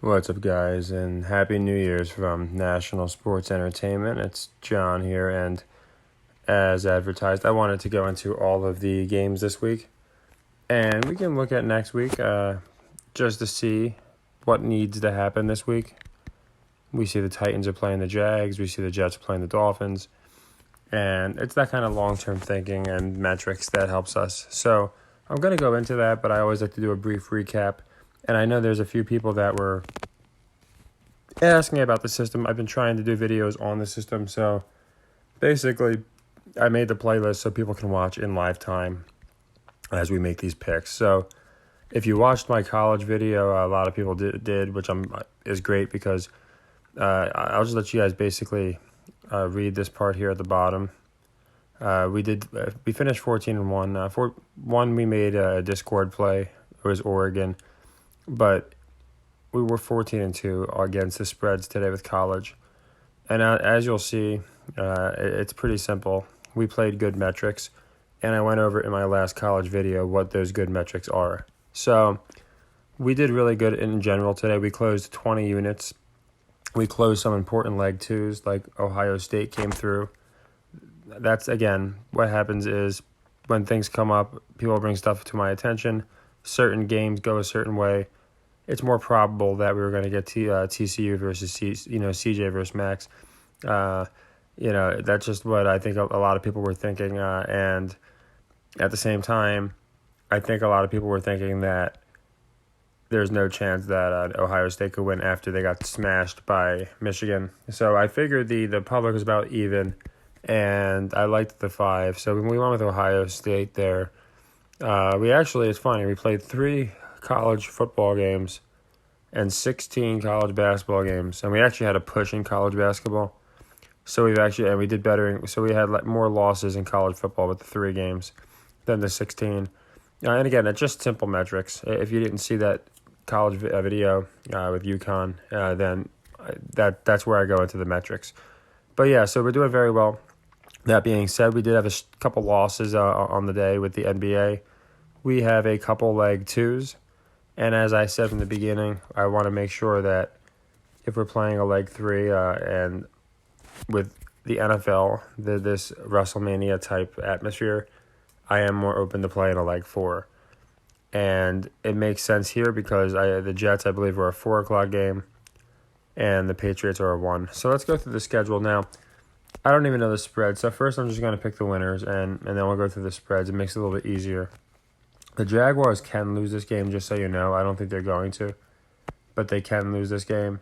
What's up, guys, and Happy New Year's from National Sports Entertainment. It's John here, and as advertised, I wanted to go into all of the games this week, and we can look at next week just to see what needs to happen this week. We see the Titans are playing the Jags, we see the Jets playing the Dolphins, and it's that kind of long-term thinking and metrics that helps us. So I'm going to go into that, but I always like to do a brief recap. And I know there's a few people that were asking about the system. I've been trying to do videos on the system. So basically, I made the playlist so people can watch in live time as we make these picks. So if you watched my college video, a lot of people did, which is great because I'll just let you guys basically read this part here at the bottom. We finished 14-1. For one, we made a Discord play. It was Oregon. But we were 14-2 against the spreads today with college. And as you'll see, it's pretty simple. We played good metrics, and I went over in my last college video what those good metrics are. So we did really good in general today. We closed 20 units. We closed some important leg twos, like Ohio State came through. That's, again, what happens is when things come up, people bring stuff to my attention. Certain games go a certain way. It's more probable that we were going to get TCU versus CJ versus Max. That's just what I think a lot of people were thinking. And at the same time, I think a lot of people were thinking that there's no chance that Ohio State could win after they got smashed by Michigan. So I figured the public was about even, and I liked the 5. So when we went with Ohio State there, it's funny, we played 3 college football games and 16 college basketball games, and we actually had a push in college basketball. So we did better. So we had more losses in college football with the 3 games than the 16. And again, it's just simple metrics. If you didn't see that college video with UConn, then that's where I go into the metrics. But yeah, so we're doing very well. That being said, we did have a couple losses on the day with the NBA. We have a couple leg twos. And as I said from the beginning, I want to make sure that if we're playing a leg 3 and with the NFL, this WrestleMania type atmosphere, I am more open to playing a leg 4. And it makes sense here because the Jets, I believe, are a 4 o'clock game and the Patriots are a 1. So let's go through the schedule now. I don't even know the spread. So first I'm just going to pick the winners and then we'll go through the spreads. It makes it a little bit easier. The Jaguars can lose this game, just so you know. I don't think they're going to, but they can lose this game.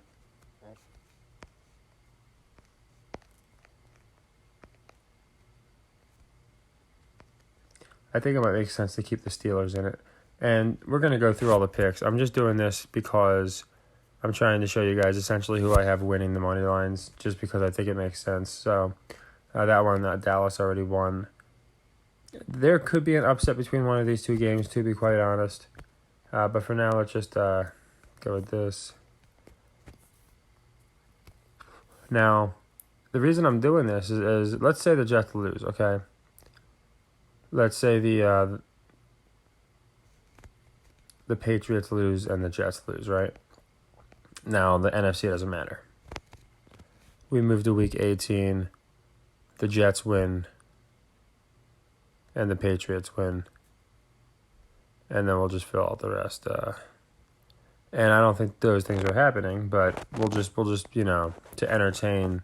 I think it might make sense to keep the Steelers in it. And we're going to go through all the picks. I'm just doing this because I'm trying to show you guys essentially who I have winning the money lines, just because I think it makes sense. So that one, Dallas already won. There could be an upset between one of these 2 games, to be quite honest. But for now, let's just go with this. Now, the reason I'm doing this is let's say the Jets lose, okay? Let's say the Patriots lose and the Jets lose, right? Now, the NFC doesn't matter. We move to Week 18. The Jets win. And the Patriots win. And then we'll just fill out the rest. And I don't think those things are happening, but we'll just to entertain.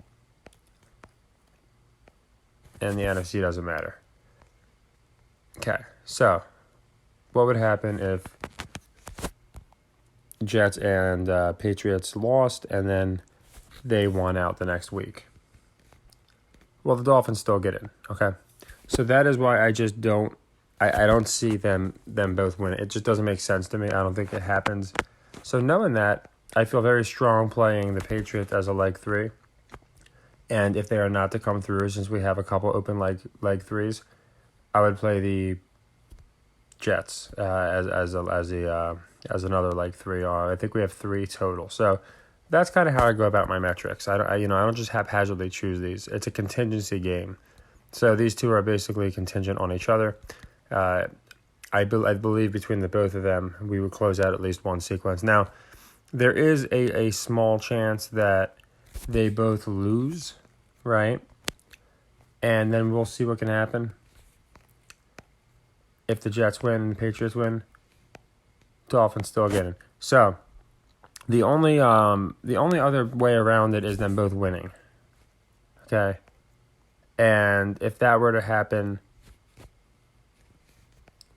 And the NFC doesn't matter. Okay, so what would happen if Jets and Patriots lost and then they won out the next week? Well, the Dolphins still get in, okay? So that is why I just don't see them both win. It just doesn't make sense to me. I don't think it happens. So knowing that, I feel very strong playing the Patriots as a leg 3. And if they are not to come through, since we have a couple open leg 3s, I would play the Jets as another leg 3. I think we have 3 total. So that's kind of how I go about my metrics. I don't just haphazardly choose these. It's a contingency game. So these 2 are basically contingent on each other. I believe between the both of them, we would close out at least one sequence. Now, there is a small chance that they both lose, right? And then we'll see what can happen. If the Jets win and the Patriots win, Dolphins still get in. So the only other way around it is them both winning. Okay. And if that were to happen,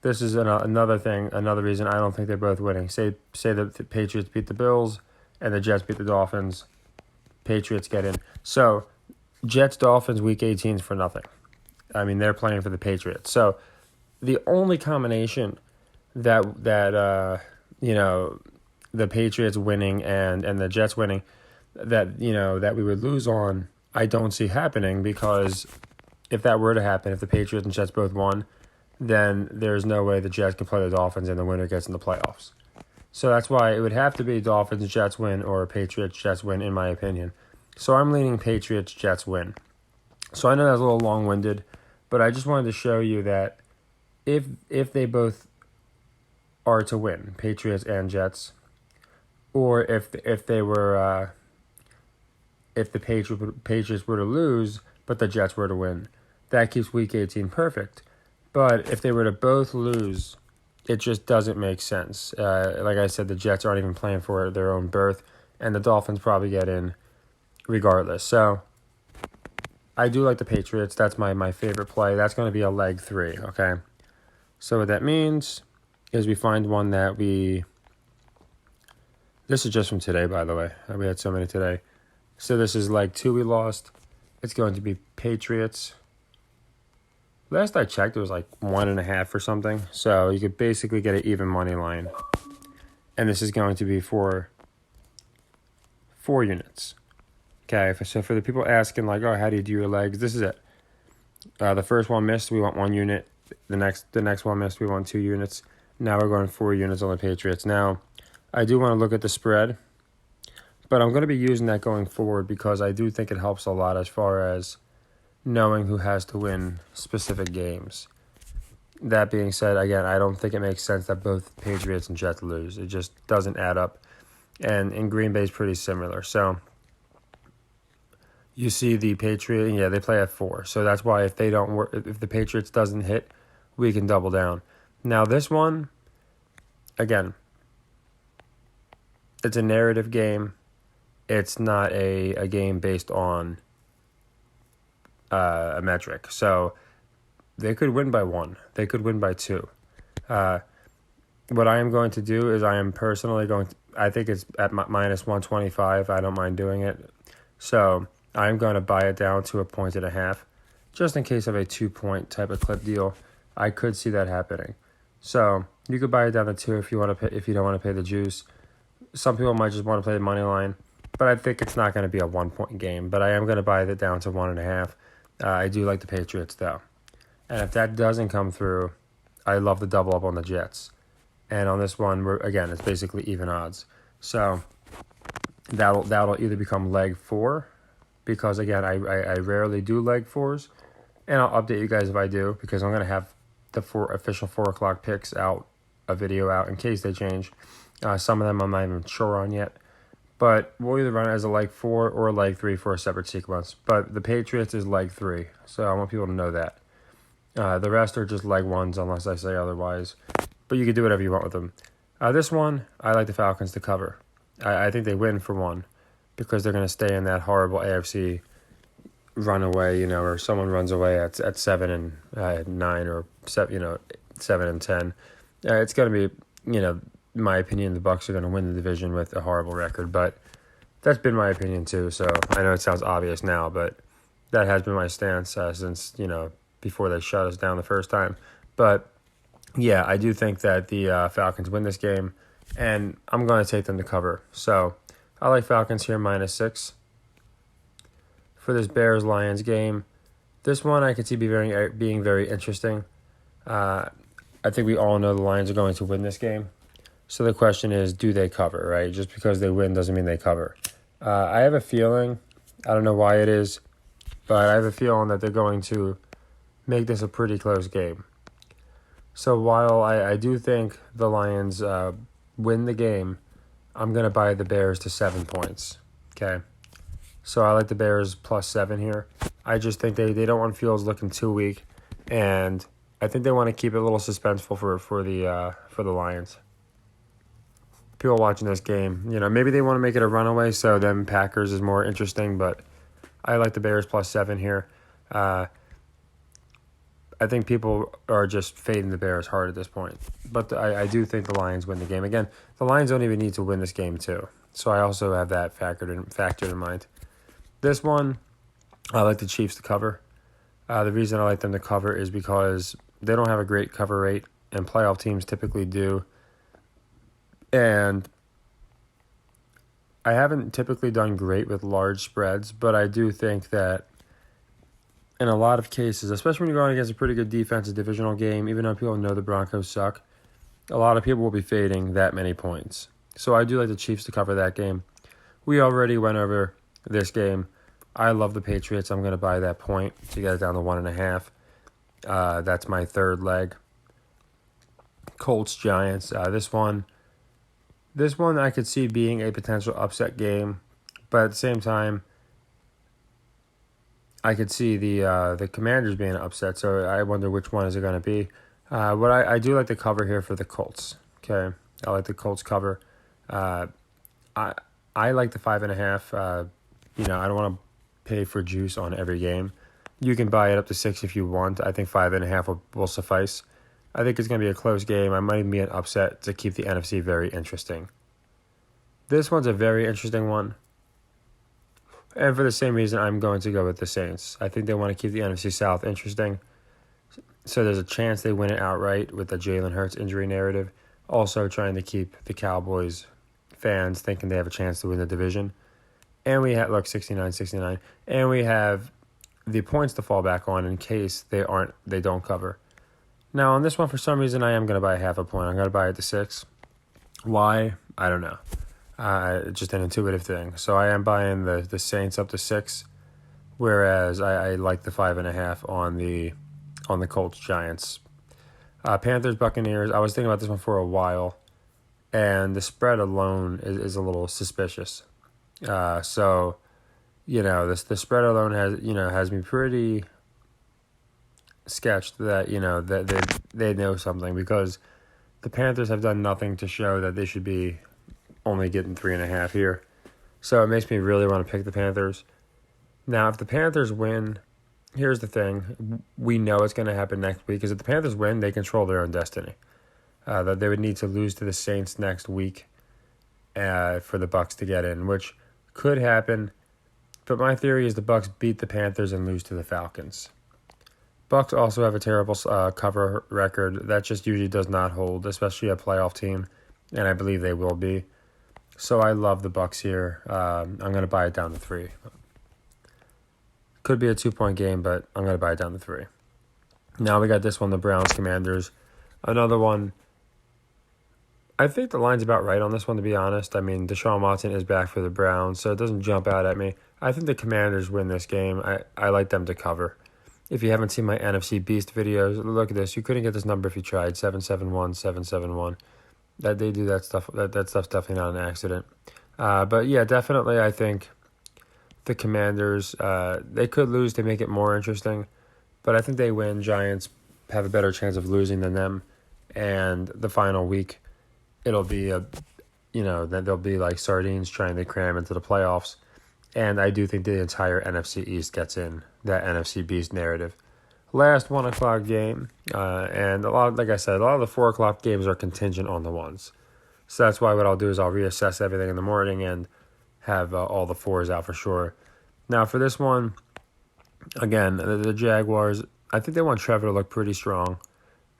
this is another reason I don't think they're both winning. Say that the Patriots beat the Bills and the Jets beat the Dolphins. Patriots get in. So Jets Dolphins week 18 is for nothing. I mean, they're playing for the Patriots. So the only combination that the Patriots winning and the Jets winning that we would lose on, I don't see happening, because if that were to happen, if the Patriots and Jets both won, then there's no way the Jets can play the Dolphins and the winner gets in the playoffs. So that's why it would have to be Dolphins Jets win or Patriots Jets win, in my opinion. So I'm leaning Patriots Jets win. So I know that's a little long-winded, but I just wanted to show you that if they both are to win, Patriots and Jets, or if the Patriots were to lose but the Jets were to win, that keeps Week 18 perfect. But if they were to both lose, it just doesn't make sense. Like I said, the Jets aren't even playing for their own berth, and the Dolphins probably get in regardless. So I do like the Patriots. That's my favorite play. That's going to be a leg 3, okay? So what that means is we find one that this is just from today, by the way. We had so many today. So this is leg 2 we lost. It's going to be Patriots. Last I checked, it was like 1.5 or something. So you could basically get an even money line. And this is going to be for 4 units. Okay, so for the people asking, like, oh, how do you do your legs? This is it. The first one missed, we want 1 unit. The next one missed, we want 2 units. Now we're going 4 units on the Patriots. Now, I do want to look at the spread, but I'm going to be using that going forward because I do think it helps a lot as far as knowing who has to win specific games. That being said, again, I don't think it makes sense that both Patriots and Jets lose. It just doesn't add up. And Green Bay is pretty similar. So you see the Patriots, they play at 4. So that's why if the Patriots doesn't hit, we can double down. Now this one, again, it's a narrative game. It's not a game based on a metric. So they could win by 1. They could win by 2. What I am going to do is I am personally I think it's at minus 125. I don't mind doing it. So I'm going to buy it down to 1.5, just in case of a 2-point type of clip deal. I could see that happening. So you could buy it down to 2 if you want to pay, if you don't want to pay the juice. Some people might just want to play the money line, but I think it's not going to be a 1-point game. But I am going to buy it down to 1.5. I do like the Patriots though, and if that doesn't come through, I love the double up on the Jets. And on this one, it's basically even odds. So that'll either become leg 4, because again, I rarely do leg 4s, and I'll update you guys if I do, because I'm gonna have the official 4 o'clock picks out, a video out in case they change. Some of them I'm not even sure on yet, but we'll either run it as a leg 4 or a leg 3 for a separate sequence. But the Patriots is leg 3, so I want people to know that. The rest are just leg 1s unless I say otherwise. But you can do whatever you want with them. This one, I like the Falcons to cover. I think they win for 1 because they're going to stay in that horrible AFC runaway, or someone runs away at 7-9 or 7-10. It's going to be, in my opinion, the Bucs are going to win the division with a horrible record. But that's been my opinion too. So I know it sounds obvious now, but that has been my stance since, before they shut us down the first time. But yeah, I do think that the Falcons win this game, and I'm going to take them to cover. So I like Falcons here -6. For this Bears-Lions game, this one I could see being very interesting. I think we all know the Lions are going to win this game. So the question is, do they cover, right? Just because they win doesn't mean they cover. I have a feeling, I don't know why it is, but I have a feeling that they're going to make this a pretty close game. So while I do think the Lions win the game, I'm going to buy the Bears to 7 points. Okay. So I like the Bears plus 7 here. I just think they don't want Fields looking too weak, and I think they want to keep it a little suspenseful for the Lions. People watching this game, maybe they want to make it a runaway, so then Packers is more interesting, but I like the Bears plus 7 here. I think people are just fading the Bears hard at this point, but I do think the Lions win the game. Again, the Lions don't even need to win this game too, so I also have that factored in mind. This one, I like the Chiefs to cover. The reason I like them to cover is because they don't have a great cover rate, and playoff teams typically do. And I haven't typically done great with large spreads, but I do think that in a lot of cases, especially when you're going against a pretty good defense, a divisional game, even though people know the Broncos suck, a lot of people will be fading that many points. So I do like the Chiefs to cover that game. We already went over this game. I love the Patriots. I'm going to buy that point to get it down to 1.5. That's my third leg. Colts, Giants. This one I could see being a potential upset game, but at the same time, I could see the Commanders being upset. So I wonder which one is it going to be. What I do like the cover here for the Colts. Okay, I like the Colts cover. I like the 5.5. I don't want to pay for juice on every game. You can buy it up to 6 if you want. I think 5.5 will suffice. I think it's going to be a close game. I might even be an upset to keep the NFC very interesting. This one's a very interesting one. And for the same reason, I'm going to go with the Saints. I think they want to keep the NFC South interesting. So there's a chance they win it outright with the Jalen Hurts injury narrative. Also trying to keep the Cowboys fans thinking they have a chance to win the division. And we have, 69-69. And we have the points to fall back on in case they don't cover. Now, on this one, for some reason, I am going to buy half a point. I'm going to buy it to 6. Why? I don't know. Just an intuitive thing. So I am buying the Saints up to 6, whereas I like the 5.5 on the Colts Giants. Panthers Buccaneers. I was thinking about this one for a while, and the spread alone is a little suspicious. So the spread alone has me pretty sketched that that they know something, because the Panthers have done nothing to show that they should be only getting 3.5 here. So it makes me really want to pick the Panthers. Now, if the Panthers win, here's the thing. We know it's going to happen next week, because if the Panthers win, they control their own destiny. That they would need to lose to the Saints next week for the Bucs to get in, which could happen. But my theory is the Bucs beat the Panthers and lose to the Falcons. Bucs also have a terrible cover record. That just usually does not hold, especially a playoff team, and I believe they will be. So I love the Bucs here. I'm going to buy it down to 3. Could be a 2-point game, but I'm going to buy it down to 3. Now we got this one, the Browns Commanders. Another one. I think the line's about right on this one, to be honest. I mean, Deshaun Watson is back for the Browns, so it doesn't jump out at me. I think the Commanders win this game. I like them to cover. If you haven't seen my NFC Beast videos, look at this. You couldn't get this number if you tried. 771-771. That they do that stuff. That stuff's definitely not an accident. But yeah, definitely. I think the Commanders. They could lose to make it more interesting, but I think they win. Giants have a better chance of losing than them, and the final week, it'll be that they'll be like sardines trying to cram into the playoffs. And I do think the entire NFC East gets in that NFC Beast narrative. Last 1 o'clock game, and like I said, a lot of the 4 o'clock games are contingent on the ones. So that's why what I'll do is I'll reassess everything in the morning and have all the 4s out for sure. Now for this one, again, the Jaguars, I think they want Trevor to look pretty strong,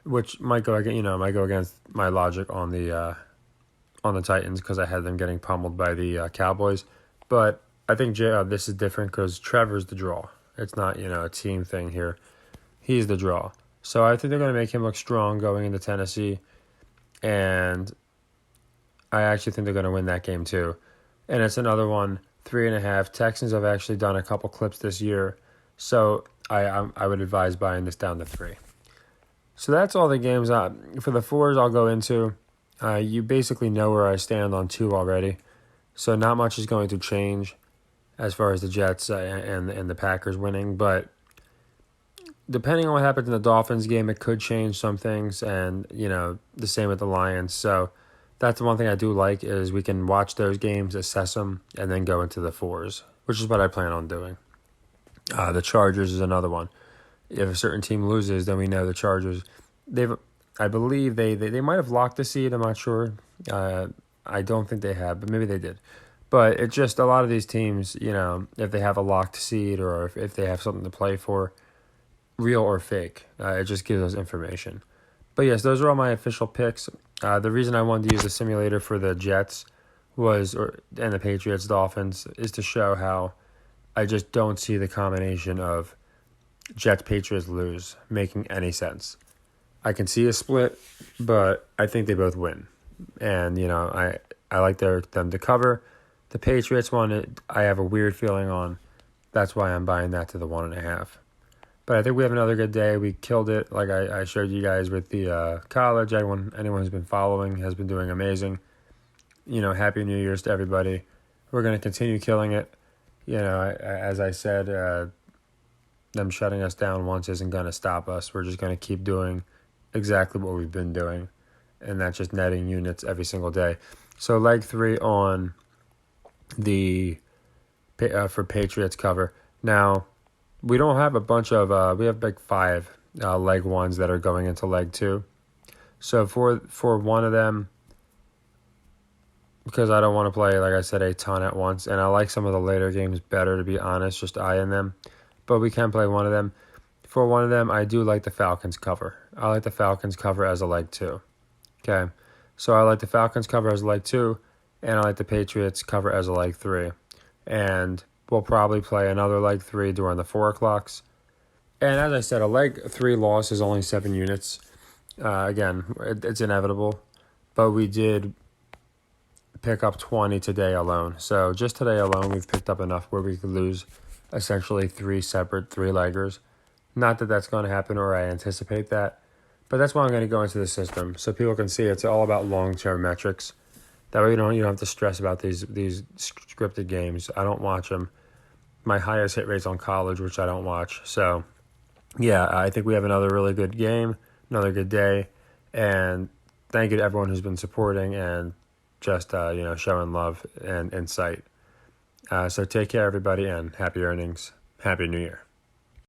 which might go against my logic on the Titans, because I had them getting pummeled by the Cowboys. But I think this is different because Trevor's the draw. It's not a team thing here. He's the draw. So I think they're going to make him look strong going into Tennessee. And I actually think they're going to win that game too. And it's another one, 3.5. Texans have actually done a couple clips this year. So I would advise buying this down to 3. So that's all the games. For the 4s I'll go into. You basically know where I stand on 2 already, so not much is going to change as far as the Jets and the Packers winning. But depending on what happens in the Dolphins game, it could change some things, and the same with the Lions. So that's the one thing I do like is we can watch those games, assess them, and then go into the 4s, which is what I plan on doing. The Chargers is another one. If a certain team loses, then we know the Chargers. I believe they might have locked the seed. I'm not sure. I don't think they have, but maybe they did. But it's just a lot of these teams, if they have a locked seed or if they have something to play for, real or fake, it just gives us information. But yes, those are all my official picks. The reason I wanted to use the simulator for the Jets and the Patriots Dolphins is to show how I just don't see the combination of Jets Patriots lose making any sense. I can see a split, but I think they both win. And I like them to cover. The Patriots one, I have a weird feeling on. That's why I'm buying that to the 1.5. But I think we have another good day. We killed it, like I showed you guys with the college. Anyone who's been following has been doing amazing. Happy New Year's to everybody. We're going to continue killing it. As I said, them shutting us down once isn't going to stop us. We're just going to keep doing exactly what we've been doing, and that's just netting units every single day. So leg 3 on the for Patriots cover. Now, we don't have a bunch of we have like 5 leg 1s that are going into leg 2. So for one of them, because I don't want to play, like I said, a ton at once, and I like some of the later games better, to be honest, just eyeing them. But we can play one of them. For one of them, I do like the Falcons cover. I like the Falcons cover as a leg 2. Okay, so I like the Falcons cover as a leg 2, and I like the Patriots cover as a leg 3. And we'll probably play another leg 3 during the 4 o'clocks. And as I said, a leg 3 loss is only 7 units. Again, it's inevitable. But we did pick up 20 today alone. So just today alone, we've picked up enough where we could lose essentially 3 separate 3-leggers. Not that that's going to happen or I anticipate that. But that's why I'm going to go into the system. So people can see it's all about long-term metrics. That way you don't have to stress about these scripted games. I don't watch them. My highest hit rate's on college, which I don't watch. So, yeah, I think we have another really good game, another good day. And thank you to everyone who's been supporting and just, showing love and insight. So take care, everybody, and happy earnings. Happy New Year.